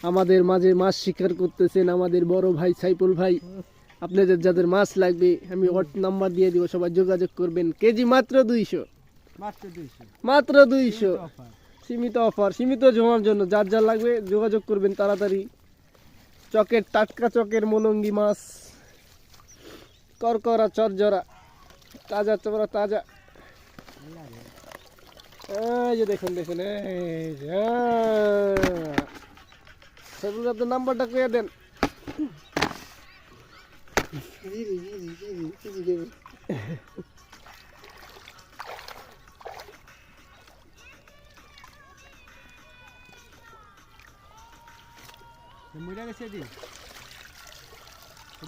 আমাদের মাঝে মাছ শিকার করতেছেন আমাদের বড় ভাই সাইফুল ভাই। আপনাদের যাদের মাছ লাগবে আমি ওর নাম্বার দিয়ে দিব, সবাই যোগাযোগ করবেন। কেজি মাত্র 200, মাত্র 200। সীমিত অফার, সীমিত জমার জন্য যার যার লাগবে যোগাযোগ করবেন তাড়াতাড়ি। চকের টাটকা চকের মলঙ্গি মাছ, করকরা চরজরা, তাজা চড়া তাজা। এই যে দেখুন দেখুন, এই যে সেগুলো আপনার নাম্বারটা কয়ে দেন।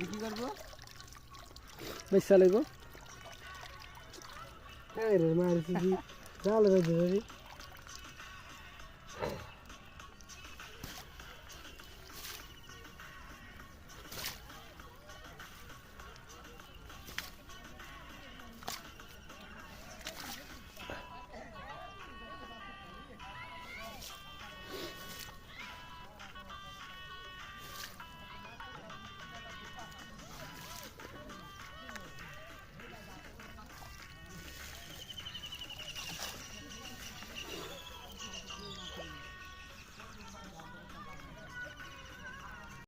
কি করবো বেশ চালাইব। মারি জাল